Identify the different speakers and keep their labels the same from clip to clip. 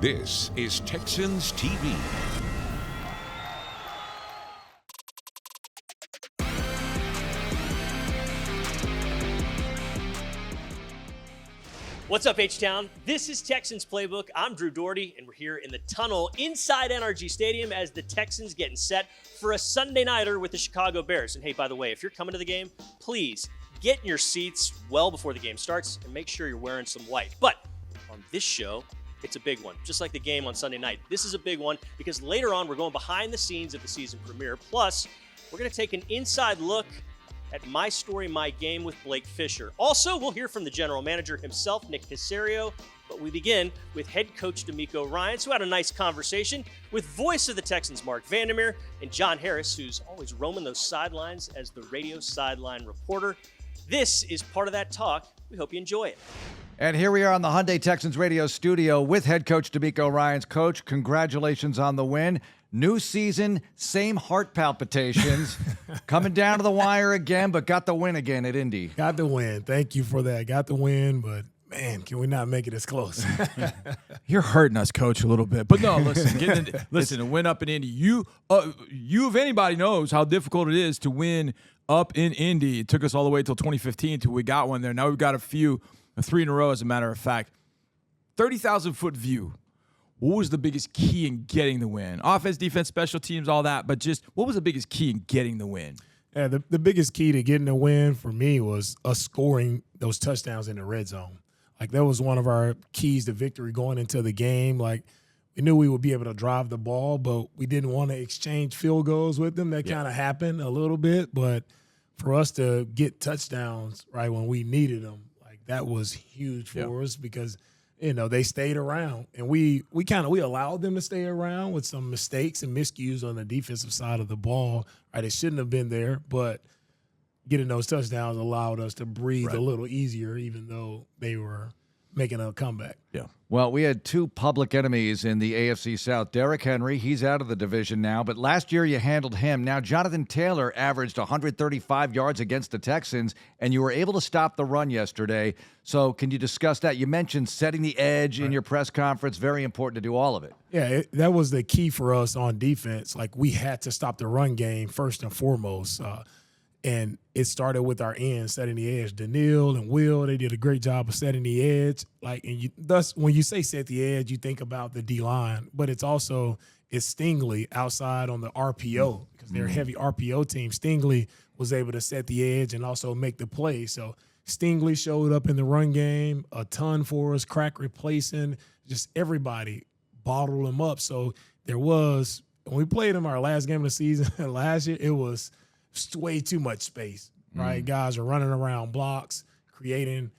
Speaker 1: This is Texans TV.
Speaker 2: What's up, H-Town? This is Texans Playbook. I'm Drew Doherty, and we're here in the tunnel inside NRG Stadium as the Texans getting set for a Sunday nighter with the Chicago Bears. And hey, by the way, if you're coming to the game, please get in your seats well before the game starts and make sure you're wearing some white. But on this show, it's a big one, just like the game on Sunday night. This is a big one because later on, we're going behind the scenes of the season premiere. Plus, we're going to take an inside look at My Story, My Game with Blake Fisher. Also, we'll hear from the general manager himself, Nick Caserio, but we begin with head coach DeMeco Ryans, who had a nice conversation with voice of the Texans, Mark Vandermeer, and John Harris, who's always roaming those sidelines as the radio sideline reporter. This is part of that talk. We hope you enjoy it.
Speaker 3: And here we are on the Hyundai Texans radio studio with head coach DeMeco Ryans. Coach, congratulations on the win. New season, same heart palpitations. Coming down to the wire again, but got the win again at Indy.
Speaker 4: Got the win. Thank you for that. Got the win, but man, can we not make it as close?
Speaker 5: You're hurting us, Coach, a little bit. But no, listen, a win up in Indy. You, if anybody, knows how difficult it is to win up in Indy. It took us all the way until 2015 until we got one there. Now we've got three in a row, as a matter of fact. 30,000-foot view. What was the biggest key in getting the win? Offense, defense, special teams, all that. But just what was the biggest key in getting the win?
Speaker 4: Yeah, the biggest key to getting the win for me was us scoring those touchdowns in the red zone. Like, that was one of our keys to victory going into the game. Like, we knew we would be able to drive the ball, but we didn't want to exchange field goals with them. That kind of happened a little bit. But for us to get touchdowns, right, when we needed them, like, that was huge for us because – they stayed around, and we allowed them to stay around with some mistakes and miscues on the defensive side of the ball. Right, it shouldn't have been there, but getting those touchdowns allowed us to breathe a little easier, even though they were making a comeback.
Speaker 3: Yeah. Well, we had two public enemies in the AFC South. Derrick Henry, he's out of the division now, but last year you handled him. Now, Jonathan Taylor averaged 135 yards against the Texans, and you were able to stop the run yesterday. So can you discuss that? You mentioned setting the edge in your press conference. Very important to do all of it.
Speaker 4: Yeah, that was the key for us on defense. Like, we had to stop the run game first and foremost. And it started with our ends setting the edge. Daniil and Will, they did a great job of setting the edge. Like, and thus, when you say set the edge, you think about the D-line, but it's Stingley outside on the RPO because they're a heavy RPO team. Stingley was able to set the edge and also make the play. So Stingley showed up in the run game a ton for us, crack replacing, just everybody bottled him up. So when we played him our last game of the season last year, it was way too much space, right? Guys are running around blocks, creating,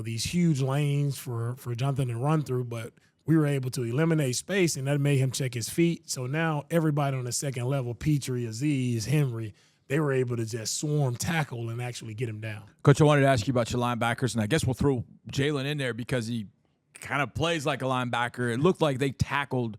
Speaker 4: these huge lanes for Jonathan to run through, but we were able to eliminate space, and that made him check his feet. So now everybody on the second level, Petrie, Aziz, Henry, they were able to just swarm tackle and actually get him down.
Speaker 5: Coach, I wanted to ask you about your linebackers, and I guess we'll throw Jalen in there because he kind of plays like a linebacker. It looked like they tackled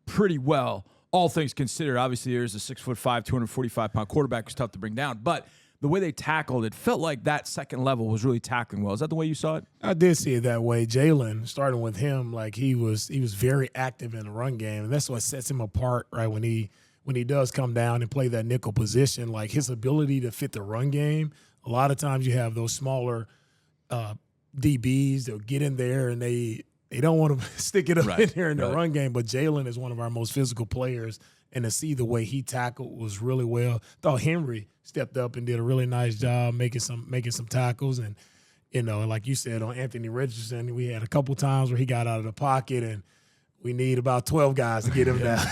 Speaker 5: pretty well. All things considered, obviously there's a 6'5", 245-pound quarterback who's tough to bring down. But the way they tackled, it felt like that second level was really tackling well. Is that the way you saw it?
Speaker 4: I did see it that way. Jalen, starting with him, like he was very active in the run game, and that's what sets him apart, right? When he does come down and play that nickel position, like his ability to fit the run game. A lot of times you have those smaller DBs that'll get in there and they don't want to stick it up in there in the run game, but Jalen is one of our most physical players, and to see the way he tackled was really well. Thought Henry stepped up and did a really nice job making some tackles, and like you said on Anthony Richardson, we had a couple times where he got out of the pocket, and we need about 12 guys to get him down.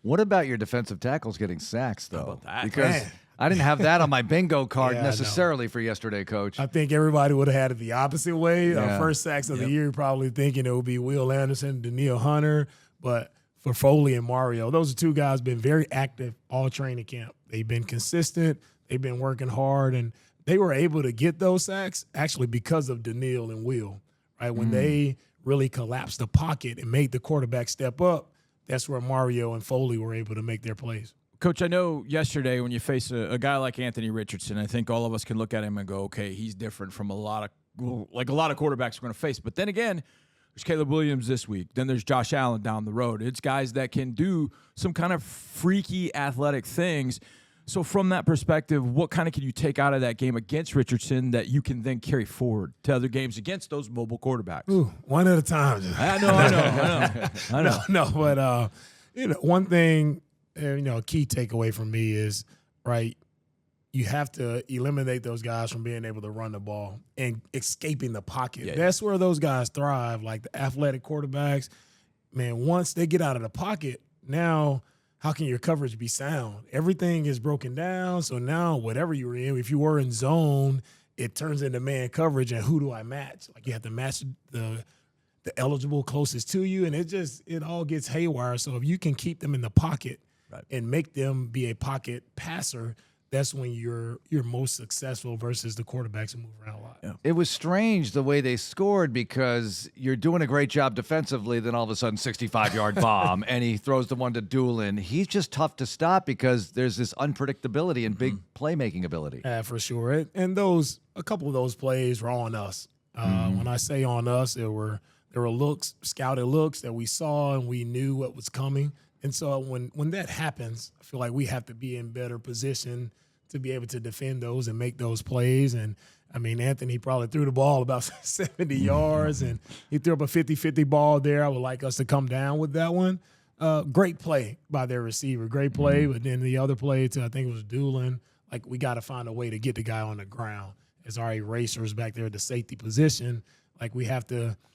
Speaker 3: What about your defensive tackles getting sacks, though?
Speaker 5: How about that?
Speaker 3: Because I didn't have that on my bingo card necessarily for yesterday, Coach.
Speaker 4: I think everybody would have had it the opposite way. First sacks of the year, probably thinking it would be Will Anderson, Daniil Hunter, but for Foley and Mario, those are two guys been very active all training camp. They've been consistent. They've been working hard, and they were able to get those sacks actually because of Daniil and Will, right? When they really collapsed the pocket and made the quarterback step up, that's where Mario and Foley were able to make their plays.
Speaker 5: Coach, I know yesterday when you face a guy like Anthony Richardson, I think all of us can look at him and go, okay, he's different from a lot of quarterbacks we're going to face. But then again, There's Caleb Williams this week. Then there's Josh Allen down the road. It's guys that can do some kind of freaky athletic things. So from that perspective, what kind of can you take out of that game against Richardson that you can then carry forward to other games against those mobile quarterbacks?
Speaker 4: Ooh, one at a time.
Speaker 5: I know.
Speaker 4: No, but one thing, a key takeaway from me is, right, you have to eliminate those guys from being able to run the ball and escaping the pocket.
Speaker 5: Yeah.
Speaker 4: That's where those guys thrive, like the athletic quarterbacks. Man, once they get out of the pocket, now how can your coverage be sound? Everything is broken down. So now whatever you're in, if you were in zone, it turns into man coverage. And who do I match? Like you have to match the eligible closest to you. And it all gets haywire. So if you can keep them in the pocket and make them be a pocket passer, that's when you're most successful versus the quarterbacks who move around a lot.
Speaker 5: Yeah.
Speaker 3: It was strange the way they scored because you're doing a great job defensively, then all of a sudden 65-yard bomb, and he throws the one to Doolin. He's just tough to stop because there's this unpredictability and big playmaking ability.
Speaker 4: Yeah, for sure. And a couple of those plays were on us. When I say on us, there were looks, scouted looks that we saw and we knew what was coming. And so when that happens, I feel like we have to be in better position to be able to defend those and make those plays. And, I mean, Anthony probably threw the ball about 70 yards, and he threw up a 50-50 ball there. I would like us to come down with that one. Great play by their receiver. Great play. But then the other play to, I think it was Doolin, like we got to find a way to get the guy on the ground. As our erasers back there at the safety position, like we have to –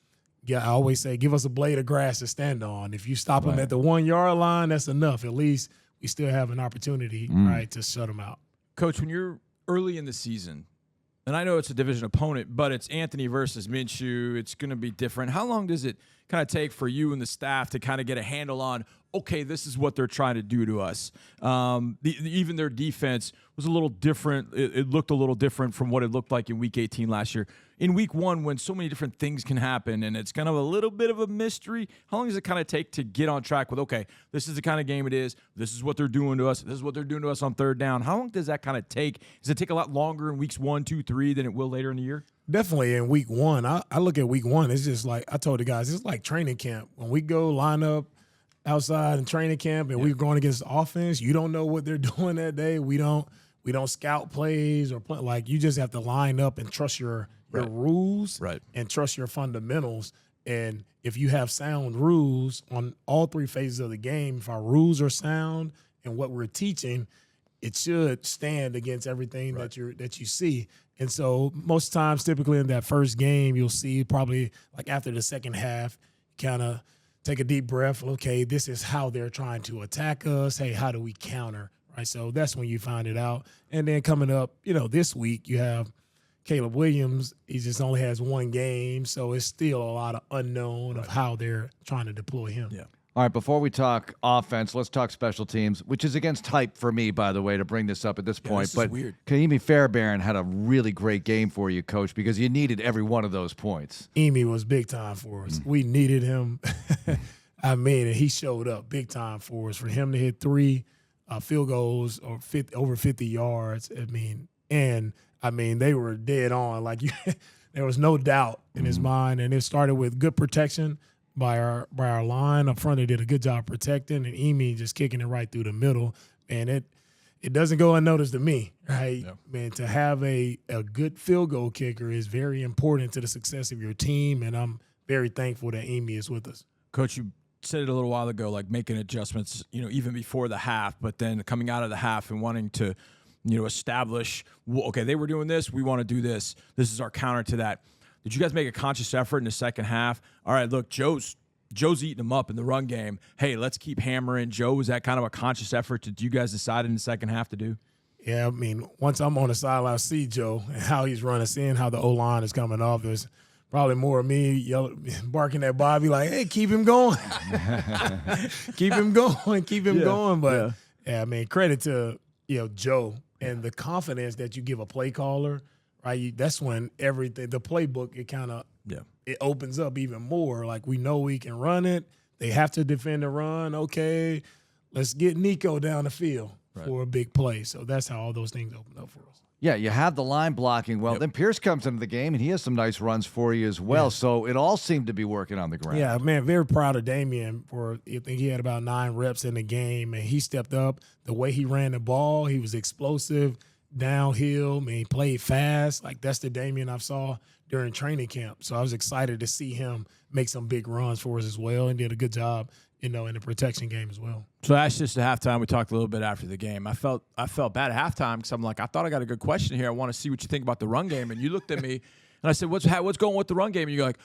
Speaker 4: yeah, I always say, give us a blade of grass to stand on. If you stop them at the 1-yard line, that's enough. At least we still have an opportunity, right, to shut them out.
Speaker 5: Coach, when you're early in the season, and I know it's a division opponent, but it's Anthony versus Minshew, it's going to be different. How long does it kind of take for you and the staff to kind of get a handle on, okay, this is what they're trying to do to us? Even their defense was a little different. It looked a little different from what it looked like in Week 18 last year. In Week 1, when so many different things can happen and it's kind of a little bit of a mystery, how long does it kind of take to get on track with, okay, this is the kind of game it is, this is what they're doing to us, this is what they're doing to us on third down? How long does that kind of take? Does it take a lot longer in Weeks 1, 2, 3 than it will later in the year?
Speaker 4: Definitely in Week 1. I look at Week 1, it's just like I told the guys, it's like training camp. When we go line up outside in training camp and we're going against the offense, you don't know what they're doing that day. We don't scout plays or play. Like you just have to line up and trust your rules and trust your fundamentals. And if you have sound rules on all three phases of the game, if our rules are sound and what we're teaching, it should stand against everything that you see. And so most times, typically in that first game, you'll see probably like after the second half, kind of take a deep breath. Okay, this is how they're trying to attack us. Hey, how do we counter? Right. So that's when you find it out. And then coming up, this week you have Caleb Williams. He just only has one game, so it's still a lot of unknown of how they're trying to deploy him.
Speaker 5: Yeah.
Speaker 3: All right, before we talk offense, let's talk special teams, which is against type for me, by the way, to bring this up at this point.
Speaker 5: This is weird.
Speaker 3: Kahimi Fairbairn had a really great game for you, Coach, because you needed every one of those points.
Speaker 4: Emi was big time for us. We needed him. I mean, and he showed up big time for us. For him to hit 3 field goals or over 50 yards, they were dead on. Like there was no doubt in his mind, and it started with good protection by our line up front. They did a good job protecting, and Emi just kicking it right through the middle. And it doesn't go unnoticed to me, right? Yeah. Man, to have a good field goal kicker is very important to the success of your team, and I'm very thankful that Emi is with us.
Speaker 5: Coach, you said it a little while ago, like making adjustments, even before the half, but then coming out of the half and wanting to, establish, okay, they were doing this, we want to do this. This is our counter to that. Did you guys make a conscious effort in the second half? All right, look, Joe's eating them up in the run game. Hey, let's keep hammering Joe. Was that kind of a conscious effort that you guys decided in the second half to do?
Speaker 4: Yeah, once I'm on the sideline, I see Joe and how he's running, seeing how the O-line is coming off. There's probably more of me barking at Bobby like, hey, keep him going. keep him going. But, credit to, Joe and the confidence that you give a play caller, right? That's when everything, the playbook, it opens up even more. Like we know we can run it. They have to defend the run. Okay, let's get Nico down the field for a big play. So that's how all those things open up for us.
Speaker 3: Yeah, you have the line blocking well.
Speaker 5: Yep.
Speaker 3: Then Pierce comes into the game, and he has some nice runs for you as well.
Speaker 4: Yeah.
Speaker 3: So it all seemed to be working on the ground.
Speaker 4: Yeah, man, very proud of Damian for, I think he had about 9 reps in the game, and he stepped up. The way he ran the ball, he was explosive, downhill, man, he played fast. Like, that's the Damian I saw during training camp. So I was excited to see him make some big runs for us as well, and did a good job, in the protection game as well.
Speaker 5: So that's just at halftime. We talked a little bit after the game. I felt bad at halftime because I'm like, I thought I got a good question here. I want to see what you think about the run game. And you looked at me, and I said, what's going with the run game? And you're like,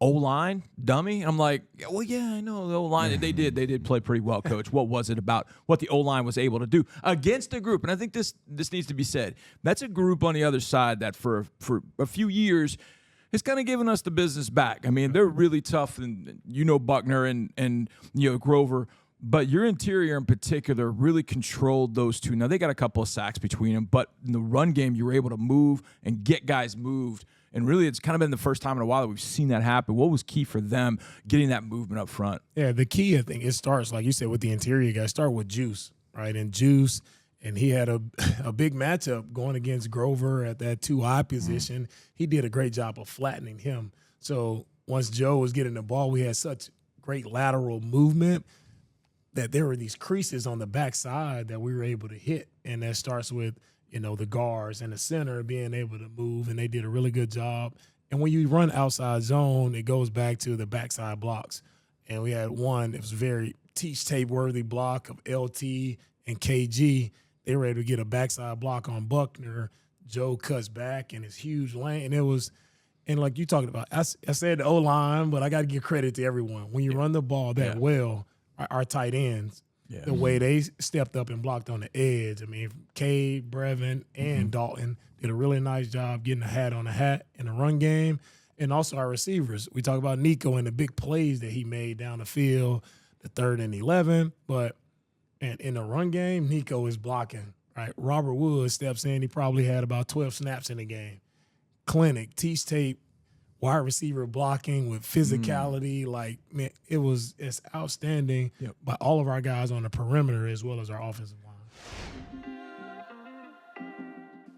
Speaker 5: O-line, dummy? And I'm like, well, yeah, I know the O-line. They did play pretty well, Coach. What was it about what the O-line was able to do against a group? And I think this needs to be said. That's a group on the other side that for a few years – it's kind of giving us the business back. I mean, they're really tough, and Buckner and Grover, but your interior in particular really controlled those two. Now, they got a couple of sacks between them, but in the run game, you were able to move and get guys moved. And really, it's kind of been the first time in a while that we've seen that happen. What was key for them getting that movement up front?
Speaker 4: Yeah, the key, I think, it starts, like you said, with the interior guys. Start with Juice, right? And Juice, and he had a big matchup going against Grover at that 2-eye position. He did a great job of flattening him. So once Joe was getting the ball, we had such great lateral movement that there were these creases on the backside that we were able to hit. And that starts with, the guards and the center being able to move, and they did a really good job. And when you run outside zone, it goes back to the backside blocks. And we had one that was very teach tape-worthy block of LT and KG. They were able to get a backside block on Buckner. Joe cuts back in his huge lane. And like you talking about, I said the O-line, but I got to give credit to everyone. When you run the ball that well, our tight ends, the way they stepped up and blocked on the edge. I mean, Cade, Brevin, and Dalton did a really nice job getting a hat on a hat in the run game. And also our receivers. We talk about Nico and the big plays that he made down the field, the 3rd and 11, but and in the run game, Nico is blocking, right? Robert Woods steps in. He probably had about 12 snaps in the game. Clinic, teach tape, wide receiver blocking with physicality. Like, man, it's outstanding by all of our guys on the perimeter as well as our offensive line.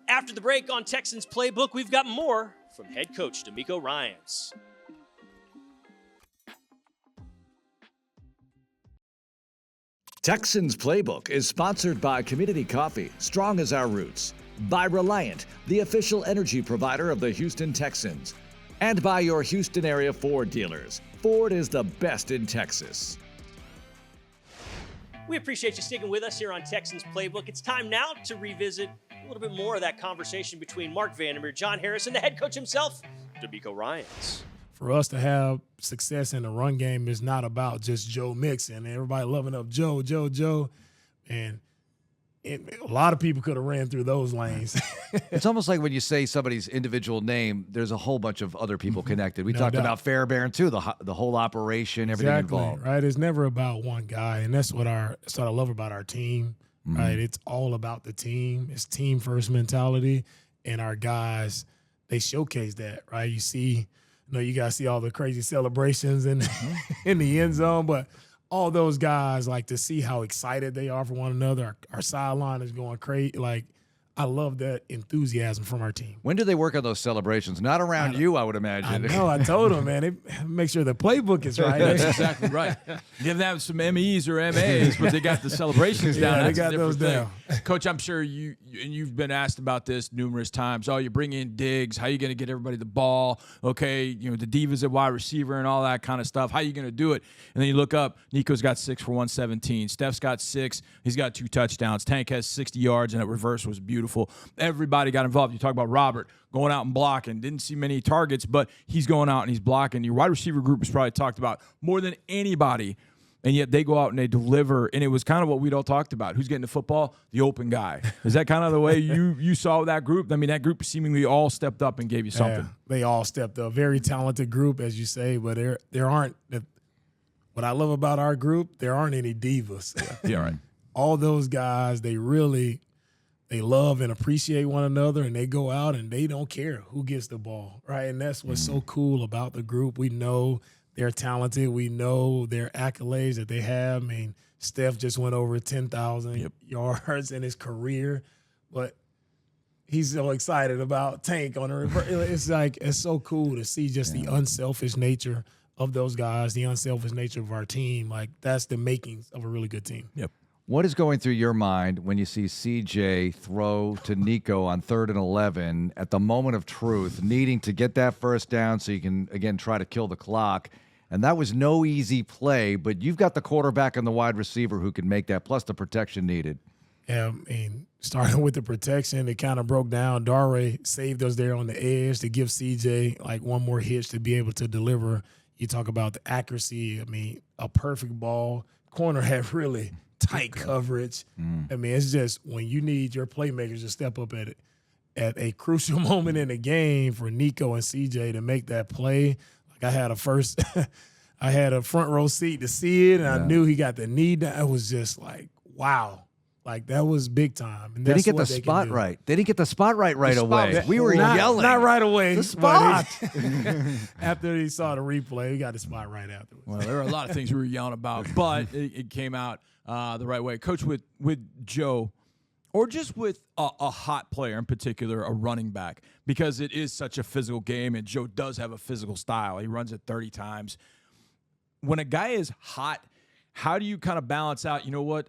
Speaker 2: After the break on Texans Playbook, we've got more from head coach DeMeco Ryans.
Speaker 6: Texans Playbook is sponsored by Community Coffee, strong as our roots, by Reliant, the official energy provider of the Houston Texans, and by your Houston area Ford dealers. Ford is the best in Texas.
Speaker 2: We appreciate you sticking with us here on Texans Playbook. It's time now to revisit a little bit more of that conversation between Mark Vandermeer, John Harris, and the head coach himself, DeMeco Ryans.
Speaker 4: For us to have success in the run game is not about just Joe Mixon. Everybody loving up Joe. And a lot of people could have ran through those lanes.
Speaker 3: It's almost like when you say somebody's individual name, there's a whole bunch of other people connected. We talked about Fairbairn too, the whole operation, everything involved.
Speaker 4: Right? It's never about one guy, and that's what I love about our team. Right? It's all about the team. It's team first mentality, and our guys, they showcase that. Right? You guys see all the crazy celebrations in the end zone, but all those guys, like, to see how excited they are for one another. Our sideline is going crazy. Like, I love that enthusiasm from our team.
Speaker 3: When do they work on those celebrations? Not around you, I would imagine.
Speaker 4: I know. I told them, man. They make sure the playbook is right.
Speaker 5: That's exactly right. They have some MEs or MAs, but they got the celebrations down.
Speaker 4: Yeah,
Speaker 5: That's
Speaker 4: they got those down.
Speaker 5: Coach, I'm sure you've been asked about this numerous times. Oh, you bring in Diggs. How are you going to get everybody the ball? Okay, the divas at wide receiver and all that kind of stuff. How are you going to do it? And then you look up, Nico's got 6 for 117. Steph's got 6. He's got 2 touchdowns. Tank has 60 yards, and that reverse was beautiful. Everybody got involved. You talk about Robert going out and blocking. Didn't see many targets, but he's going out and he's blocking. Your wide receiver group is probably talked about more than anybody, and yet they go out and they deliver. And it was kind of what we'd all talked about. Who's getting the football? The open guy. Is that kind of the way you saw that group? I mean, that group seemingly all stepped up and gave you something.
Speaker 4: Yeah, they all stepped up. Very talented group, as you say, but there aren't what I love about our group, there aren't any divas.
Speaker 5: Yeah, right.
Speaker 4: All those guys, they love and appreciate one another, and they go out and they don't care who gets the ball, right? And that's what's so cool about the group. We know they're talented. We know their accolades that they have. I mean, Steph just went over 10,000 yards in his career, but he's so excited about Tank on the reverse. It's like, it's so cool to see just the unselfish nature of those guys, the unselfish nature of our team. Like, that's the makings of a really good team.
Speaker 5: Yep.
Speaker 3: What is going through your mind when you see CJ throw to Nico on 3rd and 11 at the moment of truth, needing to get that first down so you can, again, try to kill the clock? And that was no easy play, but you've got the quarterback and the wide receiver who can make that, plus the protection needed.
Speaker 4: Yeah, I mean, starting with the protection, it kind of broke down. Dare saved us there on the edge to give CJ like one more hitch to be able to deliver. You talk about the accuracy. I mean, a perfect ball. Corner had really tight coverage. I mean, it's just when you need your playmakers to step up at a crucial moment in the game for Nico and CJ to make that play. Like, I had a front row seat to see it, and I knew he got the knee down. It was just like, wow. Like, that was big time. And
Speaker 3: They didn't get the spot right. They didn't get the spot right away. We were
Speaker 4: not,
Speaker 3: yelling.
Speaker 4: Not right away.
Speaker 3: The spot.
Speaker 4: After he saw the replay, he got the spot right afterwards.
Speaker 5: Well, there were a lot of things we were yelling about, but it came out the right way. Coach, with Joe, or just with a hot player in particular, a running back, because it is such a physical game, and Joe does have a physical style. He runs it 30 times. When a guy is hot, how do you kind of balance out, you know what,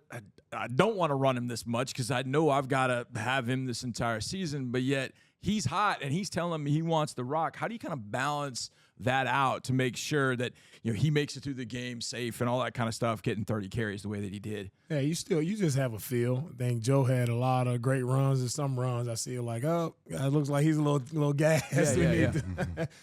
Speaker 5: I don't want to run him this much because I know I've got to have him this entire season, but yet he's hot and he's telling me he wants the rock. How do you kind of balance that out to make sure that, you know, he makes it through the game safe and all that kind of stuff, getting 30 carries the way that he did?
Speaker 4: Yeah, you just have a feel. I think Joe had a lot of great runs, and some runs I see like, oh, it looks like he's a little gassed.
Speaker 5: Yeah.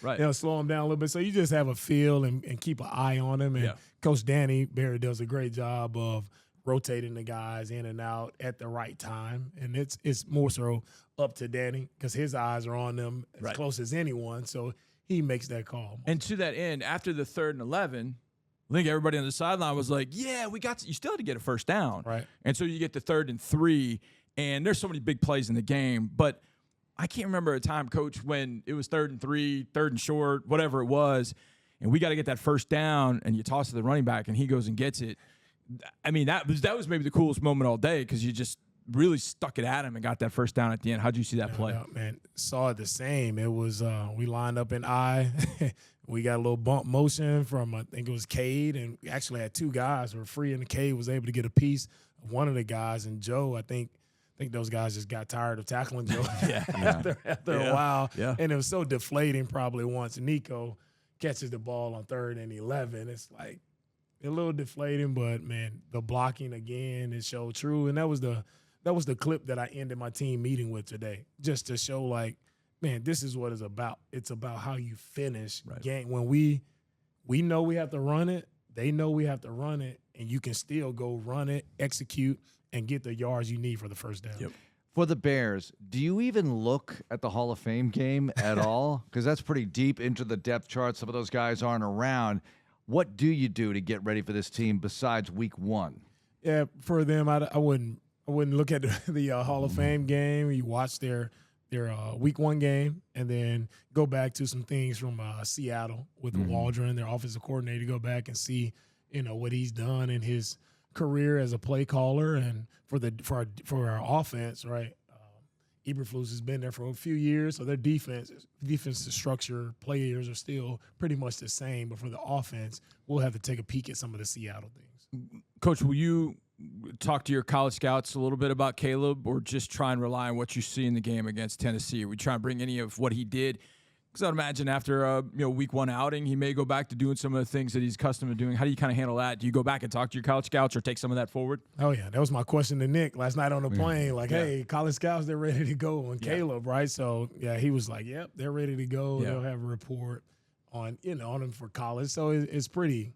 Speaker 5: Right.
Speaker 4: You know, slow him down a little bit. So you just have a feel and keep an eye on him. And Coach Danny Barrett does a great job of rotating the guys in and out at the right time. And it's more so up to Danny because his eyes are on them as close as anyone. So he makes that call.
Speaker 5: And to that end, after the 3rd and 11, I think everybody on the sideline was like, yeah, you still had to get a first down.
Speaker 4: Right.
Speaker 5: And so you get the 3rd and 3, and there's so many big plays in the game. But I can't remember a time, Coach, when it was 3rd and 3, 3rd and short, whatever it was, and we got to get that first down, and you toss to the running back, and he goes and gets it. I mean, that was maybe the coolest moment all day because you just really stuck it at him and got that first down at the end. How'd you see that play?
Speaker 4: Man, saw it the same. It was we lined up in I. We got a little bump motion from, I think it was Cade, and we actually had 2 guys who were free, and Cade was able to get a piece of one of the guys. And Joe, I think those guys just got tired of tackling Joe after a while. Yeah. And it was so deflating probably once Nico catches the ball on 3rd and 11. It's like a little deflating, but, man, the blocking again is so true. And that was the clip that I ended my team meeting with today, just to show, like, man, this is what it's about. It's about how you finish game. When we know we have to run it, they know we have to run it, and you can still go run it, execute, and get the yards you need for the first down.
Speaker 5: Yep.
Speaker 3: For the Bears, do you even look at the Hall of Fame game at all? Because that's pretty deep into the depth chart. Some of those guys aren't around. What do you do to get ready for this team besides week 1?
Speaker 4: Yeah, for them, I wouldn't look at the Hall of Fame game. You watch their week 1 game and then go back to some things from Seattle with Waldron, their offensive coordinator, go back and see, you know, what he's done in his career as a play caller and for our offense, right? Eberflus has been there for a few years, so their defensive structure, players are still pretty much the same. But for the offense, we'll have to take a peek at some of the Seattle things.
Speaker 5: Coach, will you talk to your college scouts a little bit about Caleb, or just try and rely on what you see in the game against Tennessee? Are we trying to bring any of what he did? Because I'd imagine after a week 1 outing, he may go back to doing some of the things that he's accustomed to doing. How do you kind of handle that? Do you go back and talk to your college scouts or take some of that forward?
Speaker 4: Oh, yeah. That was my question to Nick last night on the plane. Like, hey, college scouts, they're ready to go. And Caleb, right? So, yeah, he was like, yep, they're ready to go. Yeah. They'll have a report on him for college. So it's pretty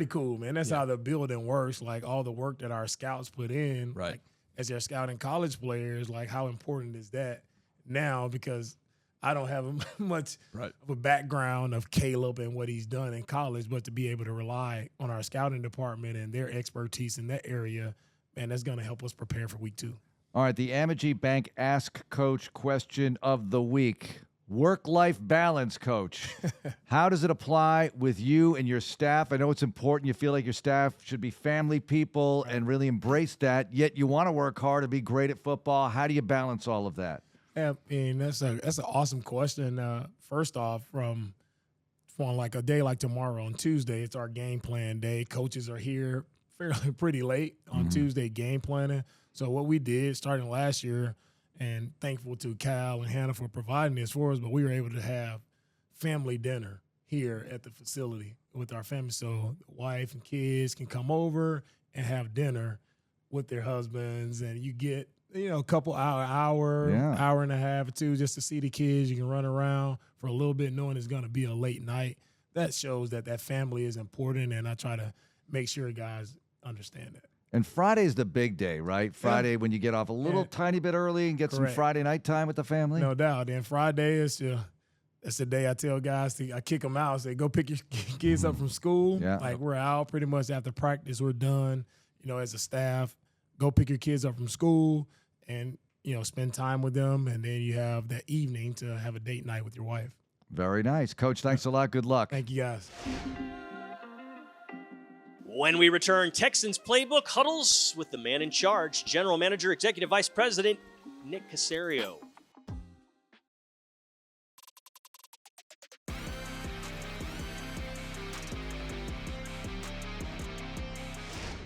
Speaker 4: cool, man. That's how the building works. Like, all the work that our scouts put in, like, as they're scouting college players, like, how important is that now? Because I don't have much of a background of Caleb and what he's done in college, but to be able to rely on our scouting department and their expertise in that area, man, that's going to help us prepare for week 2.
Speaker 3: All right, the Amegy Bank Ask Coach question of the week. Work-life balance, Coach. How does it apply with you and your staff? I know it's important. You feel like your staff should be family people and really embrace that, yet you want to work hard to be great at football. How do you balance all of that?
Speaker 4: Yeah, I mean, that's an awesome question. First off, from like a day like tomorrow on Tuesday, it's our game plan day. Coaches are here pretty late on Tuesday game planning. So what we did starting last year, and thankful to Cal and Hannah for providing this for us, but we were able to have family dinner here at the facility with our family. So the wife and kids can come over and have dinner with their husbands, and you get, a couple hour and a half or two just to see the kids. You can run around for a little bit knowing it's going to be a late night. That shows that family is important, and I try to make sure guys understand that.
Speaker 3: And Friday's the big day, right? Friday when you get off a little tiny bit early and get some Friday night time with the family.
Speaker 4: No doubt. Then Friday is that's the day I tell guys I kick them out. Say, go pick your kids up from school.
Speaker 3: Yeah.
Speaker 4: Like, we're out pretty much after practice. We're done, as a staff. Go pick your kids up from school and, spend time with them. And then you have that evening to have a date night with your wife.
Speaker 3: Very nice. Coach, thanks a lot. Good luck.
Speaker 4: Thank you, guys.
Speaker 2: When we return, Texans Playbook huddles with the man in charge, General Manager, Executive Vice President, Nick Caserio.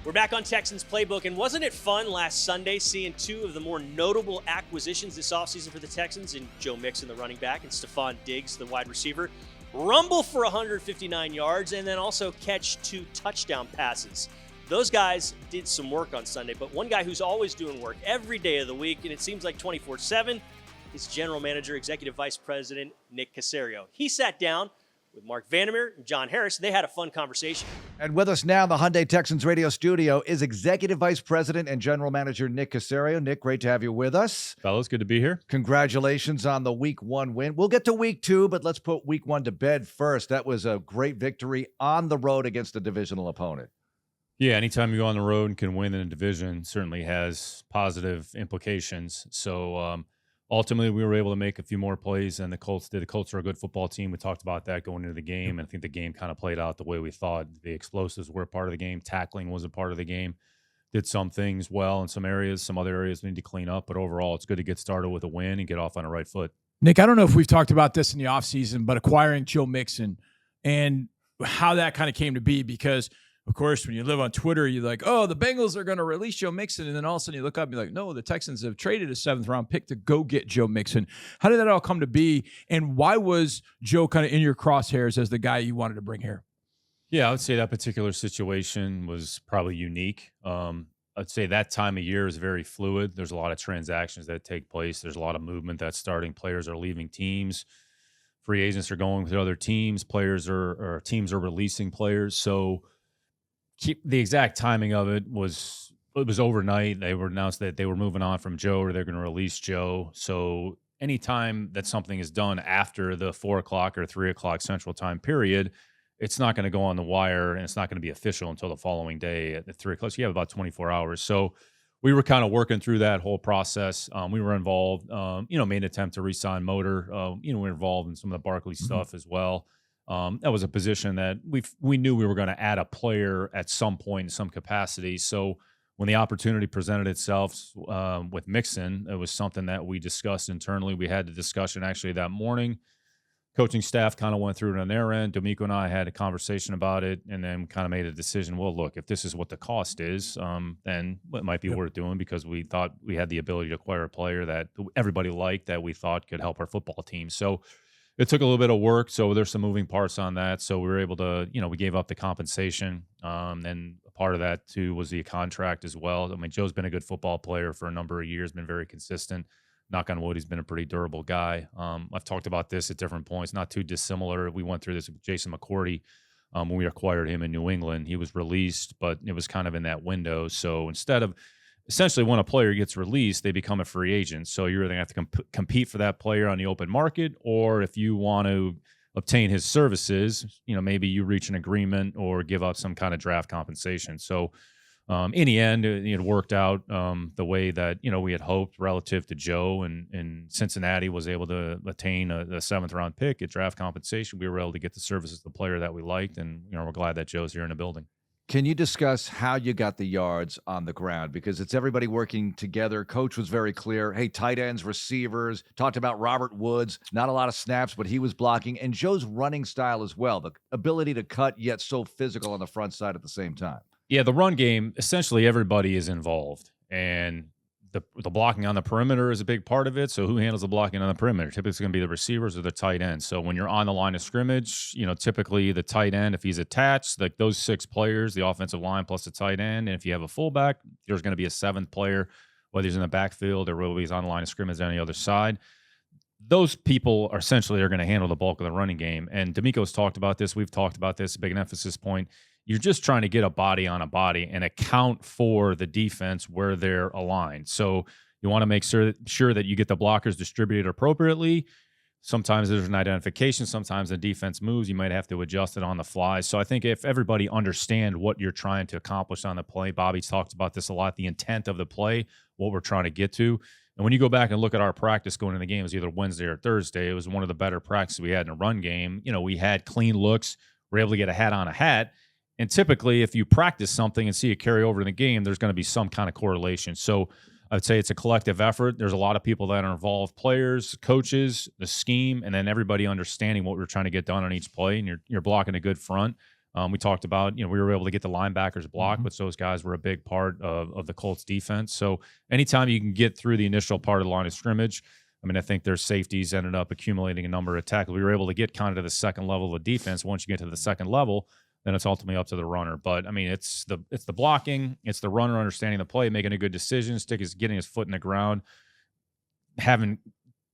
Speaker 2: We're back on Texans Playbook, and wasn't it fun last Sunday seeing two of the more notable acquisitions this offseason for the Texans in Joe Mixon, the running back, and Stephon Diggs, the wide receiver, rumble for 159 yards and then also catch 2 touchdown passes. Those guys did some work on Sunday, but one guy who's always doing work every day of the week, and it seems like 24/7, is General Manager, Executive Vice President Nick Caserio. He sat down with Mark Vandermeer and John Harris. They had a fun conversation.
Speaker 3: And with us now in the Hyundai Texans radio studio is Executive Vice President and General Manager Nick Caserio. Nick, great to have you with us.
Speaker 7: Fellas, good to be here.
Speaker 3: Congratulations on the Week 1 win. We'll get to Week 2, but let's put Week 1 to bed first. That was a great victory on the road against a divisional opponent.
Speaker 7: Yeah, anytime you go on the road and can win in a division certainly has positive implications. So ultimately, we were able to make a few more plays than the Colts did. The Colts are a good football team. We talked about that going into the game, and I think the game kind of played out the way we thought. The explosives were a part of the game. Tackling was a part of the game. Did some things well in some areas. Some other areas we need to clean up. But overall, it's good to get started with a win and get off on the right foot.
Speaker 5: Nick, I don't know if we've talked about this in the offseason, but acquiring Joe Mixon and how that kind of came to be, because – of course, when you live on Twitter, you're like, oh, the Bengals are going to release Joe Mixon. And then all of a sudden you look up and you're like, no, the Texans have traded a 7th-round pick to go get Joe Mixon. How did that all come to be? And why was Joe kind of in your crosshairs as the guy you wanted to bring here?
Speaker 7: Yeah, I would say that particular situation was probably unique. I'd say that time of year is very fluid. There's a lot of transactions that take place. There's a lot of movement that's starting. Players are leaving teams. Free agents are going with other teams. Teams are releasing players. So the exact timing of it was overnight. They were announced that they were moving on from Joe, or they're going to release Joe. So anytime that something is done after the 4 o'clock or 3 o'clock Central Time period, it's not going to go on the wire, and it's not going to be official until the following day at 3 o'clock. So you have about 24 hours. So we were kind of working through that whole process. We were involved, made an attempt to re-sign Motor. We're involved in some of the Barkley stuff as well. That was a position that we knew we were going to add a player at some point in some capacity. So when the opportunity presented itself with Mixon, it was something that we discussed internally. We had the discussion actually that morning. Coaching staff kind of went through it on their end. DeMeco and I had a conversation about it, and then kind of made a decision. Well, look, if this is what the cost is, then it might be worth doing, because we thought we had the ability to acquire a player that everybody liked, that we thought could help our football team. So it took a little bit of work, so there's some moving parts on that. So we were able to, we gave up the compensation, and a part of that too was the contract as well. I mean, Joe's been a good football player for a number of years, been very consistent. Knock on wood, he's been a pretty durable guy. I've talked about this at different points, not too dissimilar. We went through this with Jason McCourty when we acquired him in New England. He was released, but it was kind of in that window. So instead of essentially, when a player gets released, they become a free agent. So you're either going to have to compete for that player on the open market, or if you want to obtain his services, maybe you reach an agreement or give up some kind of draft compensation. So in the end, it worked out the way that, we had hoped relative to Joe, and Cincinnati was able to attain a 7th-round pick at draft compensation. We were able to get the services of the player that we liked, and, we're glad that Joe's here in the building.
Speaker 3: Can you discuss how you got the yards on the ground? Because it's everybody working together. Coach was very clear. Hey, tight ends, receivers, talked about Robert Woods, not a lot of snaps, but he was blocking. And Joe's running style as well, the ability to cut yet so physical on the front side at the same time.
Speaker 7: Yeah, the run game, essentially everybody is involved. And the blocking on the perimeter is a big part of it. So who handles the blocking on the perimeter? Typically it's going to be the receivers or the tight end. So when you're on the line of scrimmage, typically the tight end, if he's attached, like those 6 players, the offensive line plus the tight end. And if you have a fullback, there's going to be a 7th player, whether he's in the backfield or whether he's on the line of scrimmage on the other side. Those people are essentially going to handle the bulk of the running game. And DeMeco's talked about this. We've talked about this, a big emphasis point. You're just trying to get a body on a body and account for the defense where they're aligned. So you want to make sure that you get the blockers distributed appropriately. Sometimes there's an identification. Sometimes the defense moves. You might have to adjust it on the fly. So I think if everybody understand what you're trying to accomplish on the play, Bobby's talked about this a lot, the intent of the play, what we're trying to get to. And when you go back and look at our practice going into the game, it was either Wednesday or Thursday. It was one of the better practices we had in a run game. We had clean looks. We're able to get a hat on a hat. And typically, if you practice something and see it carry over in the game, there's going to be some kind of correlation. So I would say it's a collective effort. There's a lot of people that are involved, players, coaches, the scheme, and then everybody understanding what we're trying to get done on each play. And you're blocking a good front. We talked about, we were able to get the linebackers blocked, which those guys were a big part of the Colts defense. So anytime you can get through the initial part of the line of scrimmage, I think their safeties ended up accumulating a number of tackles. We were able to get kind of to the second level of defense. Once you get to the second level, then it's ultimately up to the runner. But it's the blocking, it's the runner understanding the play, making a good decision, getting his foot in the ground. Haven't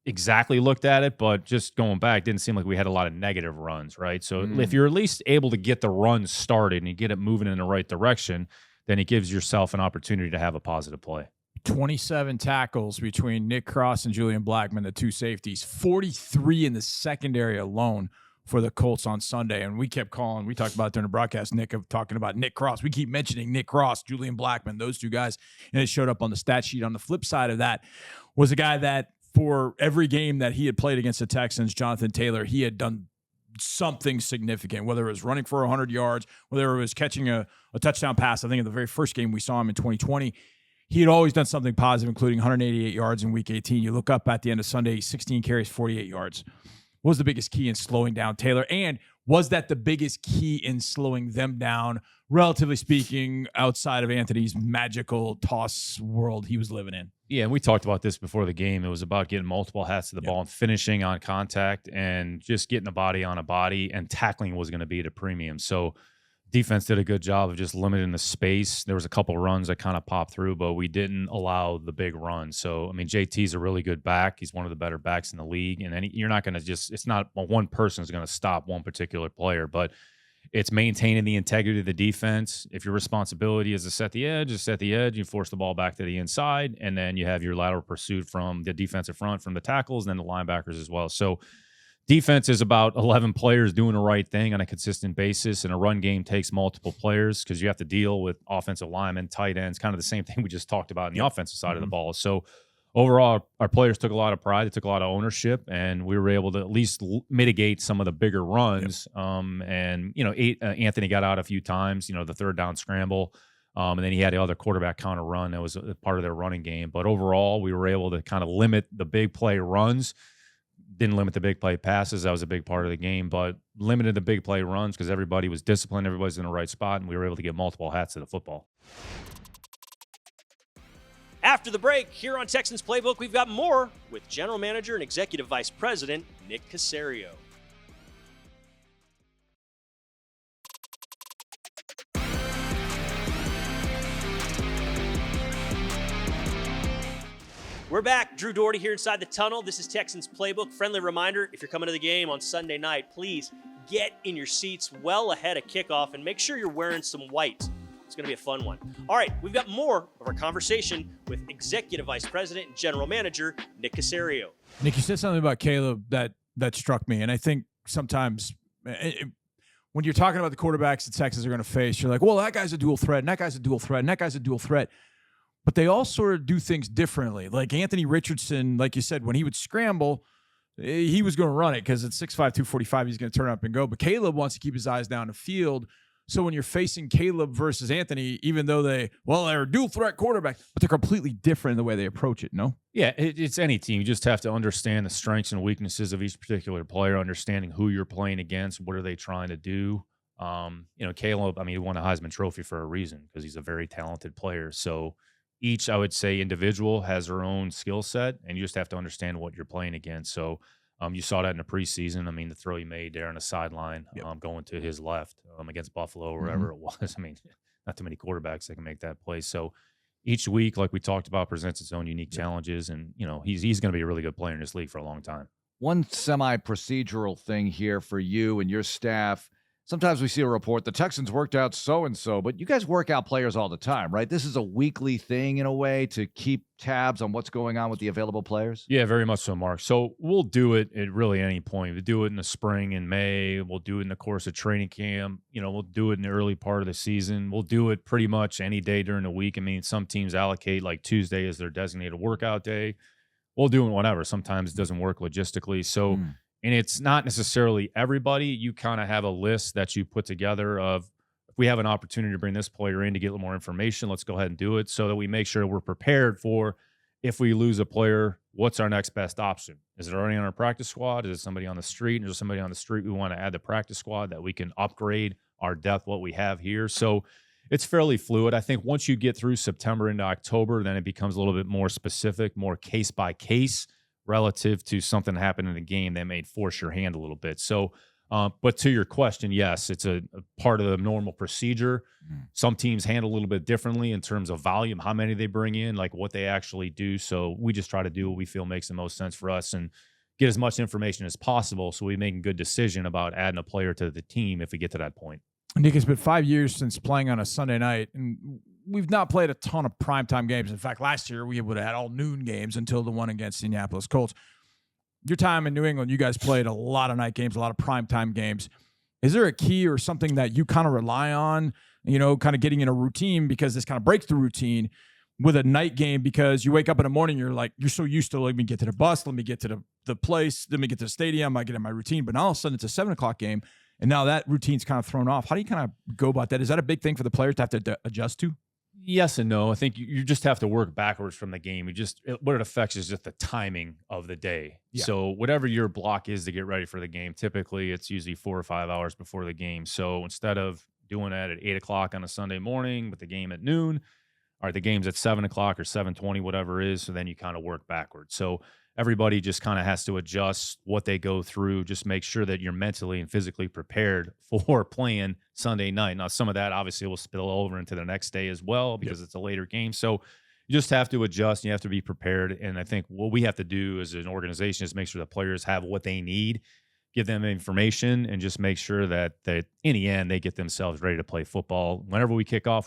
Speaker 7: exactly looked at it, but just going back, didn't seem like we had a lot of negative runs, right? So if you're at least able to get the run started and you get it moving in the right direction, then it gives yourself an opportunity to have a positive play.
Speaker 5: 27 tackles between Nick Cross and Julian Blackmon, the 2 safeties, 43 in the secondary alone for the Colts on Sunday. And we kept calling, we talked about it during the broadcast, Nick, of talking about Nick Cross. We keep mentioning Nick Cross, Julian Blackmon, those 2 guys, and it showed up on the stat sheet. On the flip side of that was a guy that for every game that he had played against the Texans, Jonathan Taylor, he had done something significant, whether it was running for 100 yards, whether it was catching a touchdown pass. I think in the very first game we saw him in 2020, he had always done something positive, including 188 yards in Week 18. You look up at the end of Sunday, 16 carries, 48 yards. What was the biggest key in slowing down Taylor? And was that the biggest key in slowing them down, relatively speaking, outside of Anthony's magical toss world he was living in?
Speaker 7: Yeah, and we talked about this before the game. It was about getting multiple hats to the ball and finishing on contact and just getting a body on a body, and tackling was going to be at a premium. So defense did a good job of just limiting the space. There was a couple runs that kind of popped through, but we didn't allow the big runs. So, JT's a really good back. He's one of the better backs in the league. And you're not going to it's not one person is going to stop one particular player, but it's maintaining the integrity of the defense. If your responsibility is to set the edge, you force the ball back to the inside, and then you have your lateral pursuit from the defensive front, from the tackles, and then the linebackers as well. So defense is about 11 players doing the right thing on a consistent basis, and a run game takes multiple players because you have to deal with offensive linemen, tight ends, kind of the same thing we just talked about in the offensive side of the ball. So overall, our players took a lot of pride. They took a lot of ownership, and we were able to at least mitigate some of the bigger runs. Anthony got out a few times, the third down scramble, and then he had the other quarterback counter run that was a part of their running game. But overall, we were able to kind of limit the big play runs. Didn't limit the big play passes. That was a big part of the game, but limited the big play runs because everybody was disciplined. Everybody's in the right spot, and we were able to get multiple hats to the football.
Speaker 2: After the break, here on Texans Playbook, we've got more with General Manager and Executive Vice President Nick Caserio. We're back. Drew Doherty here inside the tunnel. This is Texans Playbook. Friendly reminder, if you're coming to the game on Sunday night, please get in your seats well ahead of kickoff and make sure you're wearing some white. It's going to be a fun one. All right, we've got more of our conversation with Executive Vice President and General Manager Nick Caserio.
Speaker 5: Nick, you said something about Caleb that struck me, and I think sometimes when you're talking about the quarterbacks the Texans are going to face, you're like, well, that guy's a dual threat, and that guy's a dual threat, and that guy's a dual threat. But they all sort of do things differently. Like Anthony Richardson, like you said, when he would scramble, he was going to run it because at 6'5", 245, he's going to turn up and go. But Caleb wants to keep his eyes down the field. So when you're facing Caleb versus Anthony, even though they're dual threat quarterback, but they're completely different in the way they approach it, no?
Speaker 7: Yeah, it's any team. You just have to understand the strengths and weaknesses of each particular player, understanding who you're playing against, what are they trying to do. Caleb, he won a Heisman Trophy for a reason because he's a very talented player. So each, I would say, individual has their own skill set, and you just have to understand what you're playing against. So you saw that in the preseason. The throw he made there on the sideline, going to his left against Buffalo or wherever it was. Not too many quarterbacks that can make that play. So each week, like we talked about, presents its own unique challenges, and he's going to be a really good player in this league for a long time.
Speaker 3: One semi-procedural thing here for you and your staff. Sometimes we see a report, the Texans worked out so-and-so, but you guys work out players all the time, right? This is a weekly thing in a way to keep tabs on what's going on with the available players?
Speaker 7: Yeah, very much so, Mark. So we'll do it at really any point. We do it in the spring in May. We'll do it in the course of training camp. We'll do it in the early part of the season. We'll do it pretty much any day during the week. Some teams allocate like Tuesday as their designated workout day. We'll do it whenever. Sometimes it doesn't work logistically. So and it's not necessarily everybody. You kind of have a list that you put together of, if we have an opportunity to bring this player in to get a little more information, let's go ahead and do it so that we make sure we're prepared for if we lose a player, what's our next best option? Is it already on our practice squad? Is it somebody on the street? Is there somebody on the street we want to add to practice squad that we can upgrade our depth, what we have here? So it's fairly fluid. I think once you get through September into October, then it becomes a little bit more specific, more case by case, relative to something that happened in the game that may force your hand a little bit. So, but to your question, yes, it's a part of the normal procedure. Some teams handle a little bit differently in terms of volume, how many they bring in, like what they actually do. So we just try to do what we feel makes the most sense for us and get as much information as possible so we make a good decision about adding a player to the team if we get to that point.
Speaker 5: Nick, it's been 5 years since playing on a Sunday night, and we've not played a ton of primetime games. In fact, last year we would have had all noon games until the one against the Indianapolis Colts. Your time in New England, you guys played a lot of night games, a lot of primetime games. Is there a key or something that you kind of rely on, kind of getting in a routine, because this kind of breaks the routine with a night game, because you wake up in the morning, you're so used to, let me get to the bus, let me get to the place, let me get to the stadium, I get in my routine. But now all of a sudden it's a 7 o'clock game, and now that routine's kind of thrown off. How do you kind of go about that? Is that a big thing for the players to have to adjust to?
Speaker 7: Yes and no. I think you just have to work backwards from the game. What it affects is just the timing of the day. Yeah. So whatever your block is to get ready for the game, typically it's usually 4 or 5 hours before the game. So instead of doing that at 8 o'clock on a Sunday morning with the game at noon, or the game's at 7 o'clock or 7:20, whatever it is, so then you kind of work backwards. So everybody just kind of has to adjust what they go through. Just make sure that you're mentally and physically prepared for playing Sunday night. Now, some of that obviously will spill over into the next day as well because it's a later game. So you just have to adjust. And you have to be prepared. And I think what we have to do as an organization is make sure that players have what they need, give them information, and just make sure that in the end, they get themselves ready to play football. Whenever we kick off,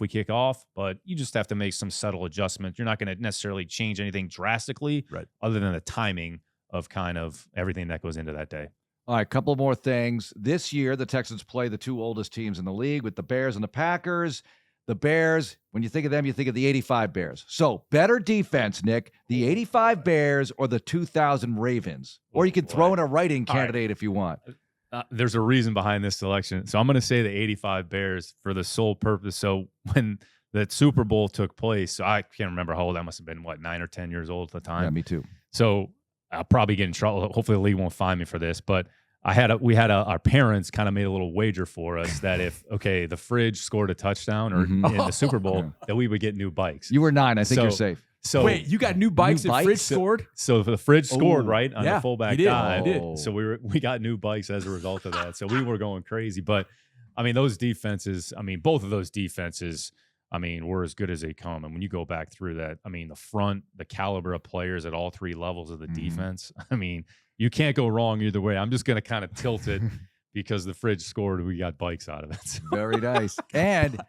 Speaker 7: but you just have to make some subtle adjustments. You're not going to necessarily change anything drastically, right, other than the timing of kind of everything that goes into that day.
Speaker 3: All right, couple more things. This year, the Texans play the two oldest teams in the league with the Bears and the Packers. The Bears, when you think of them, you think of the 85 Bears. So better defense, Nick, the 85 Bears or the 2000 Ravens? Or you can throw in a writing candidate if you want.
Speaker 7: There's a reason behind this selection. So I'm going to say the 85 Bears for the sole purpose. So when the Super Bowl took place, so I can't remember how old I must have been, 9 or 10 years old at the time?
Speaker 3: Yeah, me too.
Speaker 7: So I'll probably get in trouble. Hopefully the league won't find me for this, but our parents kind of made a little wager for us that if the Fridge scored a touchdown or in the Super Bowl, that we would get new bikes.
Speaker 3: You were 9. I think you're safe.
Speaker 7: So
Speaker 5: wait, you got new bikes if Fridge scored?
Speaker 7: So the Fridge scored right on the fullback dive.
Speaker 5: He did.
Speaker 7: So we got new bikes as a result of that. So we were going crazy. But those defenses, both of those defenses, were as good as they come. And when you go back through that, the front, the caliber of players at all three levels of the defense, you can't go wrong either way. I'm just going to kind of tilt it because the Fridge scored, we got bikes out of it. So.
Speaker 3: Very nice. And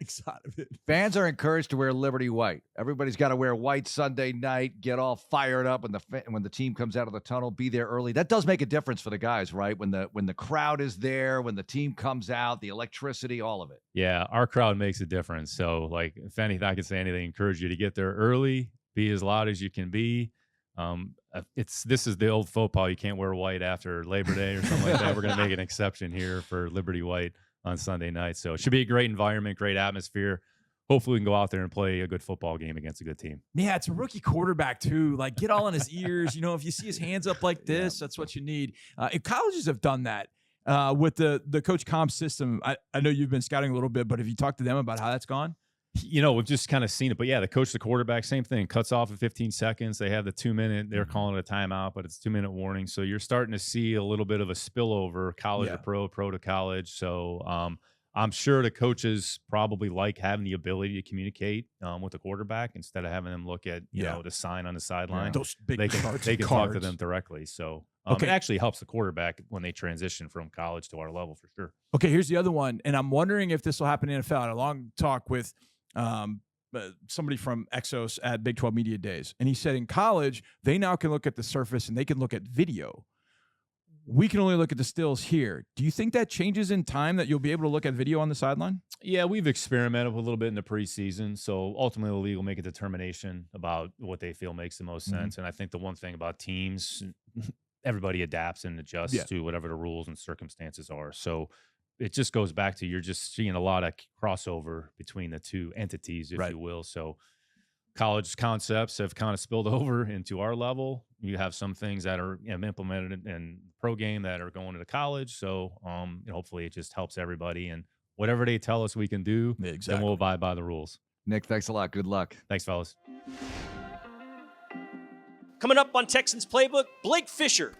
Speaker 3: fans are encouraged to wear Liberty white. Everybody's got to wear white Sunday night, get all fired up when the team comes out of the tunnel, be there early. That does make a difference for the guys, right? When the crowd is there, when the team comes out, the electricity, all of it.
Speaker 7: Yeah, our crowd makes a difference. So, if anything, I could say anything, encourage you to get there early, be as loud as you can be. This is the old faux pas. You can't wear white after Labor Day or something like that. We're going to make an exception here for Liberty White on Sunday night. So it should be a great environment, great atmosphere. Hopefully we can go out there and play a good football game against a good team.
Speaker 5: Yeah, it's a rookie quarterback too. Like, get all in his ears. If you see his hands up like this, that's what you need. And colleges have done that with the coach comp system. I know you've been scouting a little bit, but have you talked to them about how that's gone?
Speaker 7: We've just kind of seen it. But yeah, the coach, the quarterback, same thing. Cuts off at 15 seconds. They have the 2-minute. They're calling it a timeout, but it's 2-minute warning. So you're starting to see a little bit of a spillover, college to pro to college. So I'm sure the coaches probably like having the ability to communicate with the quarterback instead of having them look at the sign on the sideline.
Speaker 5: Those big
Speaker 7: they can
Speaker 5: cards.
Speaker 7: talk to them directly. So it actually helps the quarterback when they transition from college to our level for sure.
Speaker 5: Okay, here's the other one, and I'm wondering if this will happen in NFL. I had a long talk with somebody from Exos at Big 12 Media Days, and he said in college they now can look at the surface and they can look at video. We can only look at the stills here. Do you think that changes in time, that you'll be able to look at video on the sideline?
Speaker 7: Yeah, we've experimented with a little bit in the preseason. So ultimately, the league will make a determination about what they feel makes the most sense. And I think the one thing about teams, everybody adapts and adjusts to whatever the rules and circumstances are. So it just goes back to, you're just seeing a lot of crossover between the two entities, if you will. So college concepts have kind of spilled over into our level. You have some things that are implemented in pro game that are going to the college. So hopefully it just helps everybody. And whatever they tell us we can do, then we'll abide by the rules.
Speaker 3: Nick, thanks a lot. Good luck.
Speaker 7: Thanks, fellas.
Speaker 2: Coming up on Texans Playbook, Blake Fisher.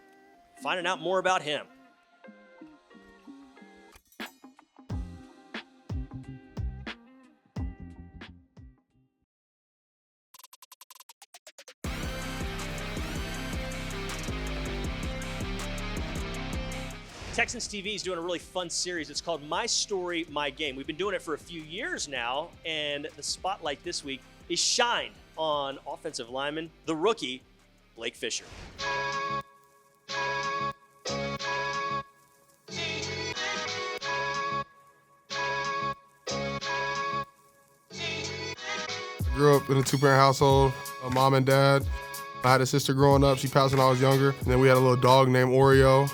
Speaker 2: Finding out more about him. Texans TV is doing a really fun series. It's called My Story, My Game. We've been doing it for a few years now, and the spotlight this week is shined on offensive lineman, the rookie, Blake Fisher.
Speaker 8: I grew up in a two-parent household, a mom and dad. I had a sister growing up. She passed when I was younger. And then we had a little dog named Oreo.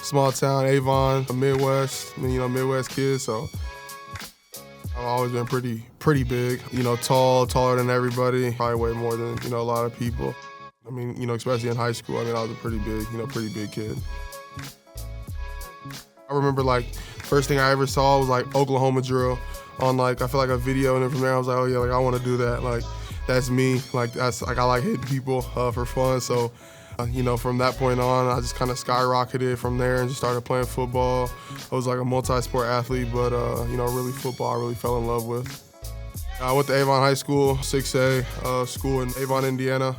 Speaker 8: Small town, Avon, Midwest, Midwest kid, so I've always been pretty big, taller than everybody, probably way more than, a lot of people. I mean, especially in high school, I was a pretty big kid. I remember, first thing I ever saw was, Oklahoma drill on, I feel like a video, and then from there I was like, oh, yeah, I want to do that. That's me. I like hitting people for fun, so from that point on, I just kind of skyrocketed from there and just started playing football. I was a multi-sport athlete, but, really football I really fell in love with. I went to Avon High School, 6A, school in Avon, Indiana.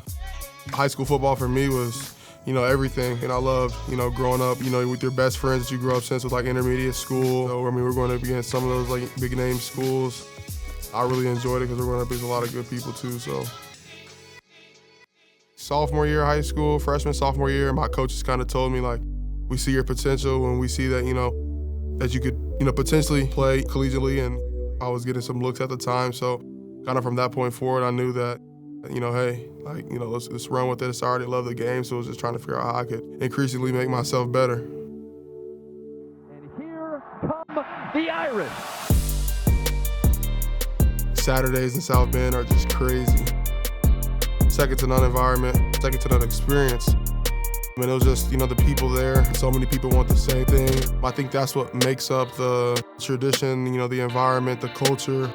Speaker 8: High school football for me was, everything. And I loved, growing up, with your best friends that you grew up since with intermediate school. So, we're going up against some of those big name schools. I really enjoyed it because we're going up against a lot of good people too, so. Sophomore year of high school, sophomore year, my coaches kind of told me, we see your potential and we see that, that you could, potentially play collegiately, and I was getting some looks at the time. So kind of from that point forward, I knew that, hey, let's run with it. I already love the game, so I was just trying to figure out how I could increasingly make myself better.
Speaker 9: And here come the Irish.
Speaker 8: Saturdays in South Bend are just crazy. Second to none environment, second to none experience. It was just, the people there. So many people want the same thing. I think that's what makes up the tradition, the environment, the culture.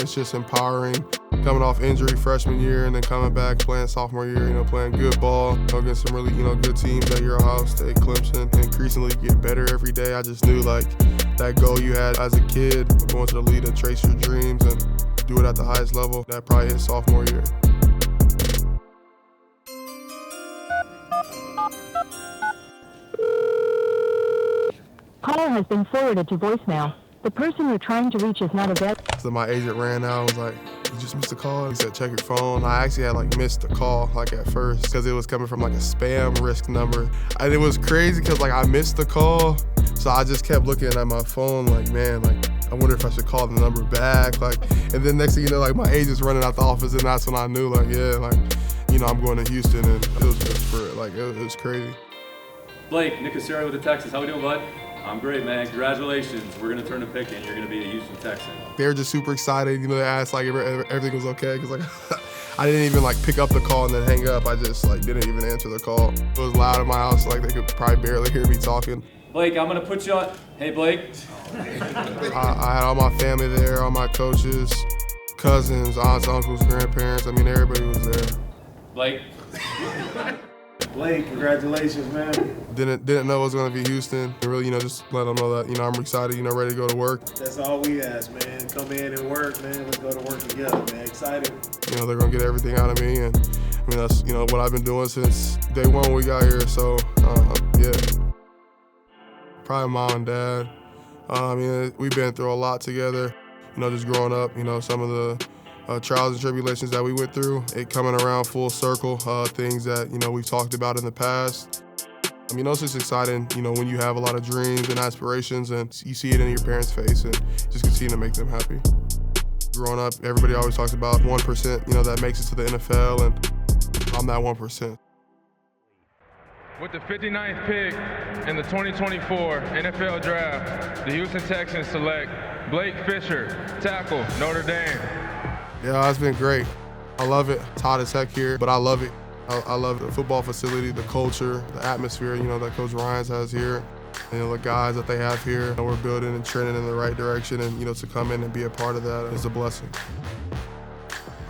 Speaker 8: It's just empowering. Coming off injury freshman year and then coming back playing sophomore year, playing good ball against some really, good teams at your Ohio State, Clemson, increasingly get better every day. I just knew that goal you had as a kid, going to the league and chase your dreams and do it at the highest level, that probably hit sophomore year.
Speaker 10: Call has been forwarded to voicemail. The person you're trying to reach is not available.
Speaker 8: So my agent ran out and was like, you just missed a call? He said, check your phone. I actually had missed the call at first because it was coming from a spam risk number. And it was crazy because I missed the call. So I just kept looking at my phone I wonder if I should call the number back. And then next thing you know, my agent's running out the office, and that's when I knew I'm going to Houston, and it was just for it was crazy.
Speaker 11: Blake, Nick Caserio with the Texans. How we doing, bud? I'm great, man. Congratulations. We're going to turn the pick in. You're going to be a Houston Texan.
Speaker 8: They're just super excited. You know, they asked like if everything was okay because like I didn't even like pick up the call and then hang up. I just like didn't even answer the call. It was loud in my house, like they could probably barely hear me talking.
Speaker 11: Blake, I'm going to put you on. Hey, Blake.
Speaker 8: I had all my family there, all my coaches, cousins, aunts, uncles, grandparents. I mean, everybody was there.
Speaker 11: Blake.
Speaker 12: Blake, congratulations, man.
Speaker 8: Didn't know it was going to be Houston. Really, just let them know that, I'm excited, ready to go to work.
Speaker 12: That's all we ask, man. Come in and work, man. Let's go to work together, man. Excited.
Speaker 8: They're going to get everything out of me. And, that's, what I've been doing since day one when we got here. So, yeah. Probably mom and dad. We've been through a lot together, just growing up, some of the trials and tribulations that we went through, it coming around full circle, things that, we've talked about in the past. It's just exciting, when you have a lot of dreams and aspirations and you see it in your parents' face and just continue to make them happy. Growing up, everybody always talks about 1%, that makes it to the NFL, and I'm that 1%.
Speaker 13: With the 59th pick in the 2024 NFL Draft, the Houston Texans select Blake Fisher, tackle, Notre Dame.
Speaker 8: Yeah, it's been great. I love it. It's hot as heck here, but I love it. I love the football facility, the culture, the atmosphere, that Coach Ryans has here, and the guys that they have here. We're building and trending in the right direction, and to come in and be a part of that is a blessing.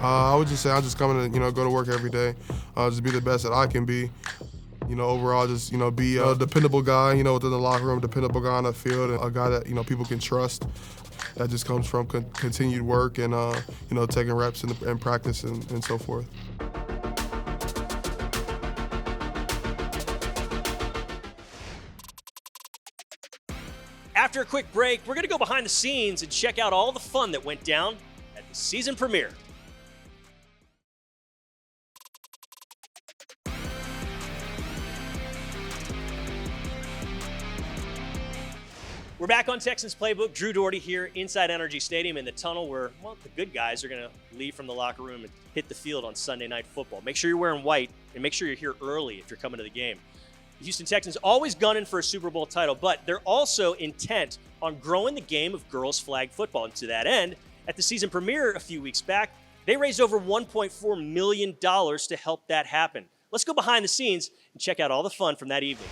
Speaker 8: I would just say I'm just coming to go to work every day, just be the best that I can be. Overall, just be a dependable guy, within the locker room, dependable guy on the field, and a guy that people can trust. That just comes from continued work and, taking reps and practice and so forth.
Speaker 2: After a quick break, we're going to go behind the scenes and check out all the fun that went down at the season premiere. We're back on Texans Playbook. Drew Doherty here inside NRG Stadium in the tunnel where, the good guys are going to leave from the locker room and hit the field on Sunday Night Football. Make sure you're wearing white and make sure you're here early if you're coming to the game. The Houston Texans always gunning for a Super Bowl title, but they're also intent on growing the game of girls flag football. And to that end, at the season premiere a few weeks back, they raised over $1.4 million to help that happen. Let's go behind the scenes and check out all the fun from that evening.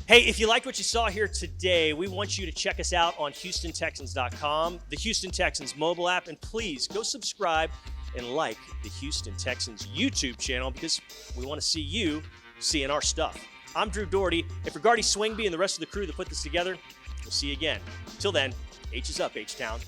Speaker 2: Hey, if you liked what you saw here today, we want you to check us out on HoustonTexans.com, the Houston Texans mobile app, and please go subscribe and like the Houston Texans YouTube channel because we want to see you seeing our stuff. I'm Drew Doherty, and for Gardy Swingby and the rest of the crew that put this together, we'll see you again. Till then, H is up, H-Town.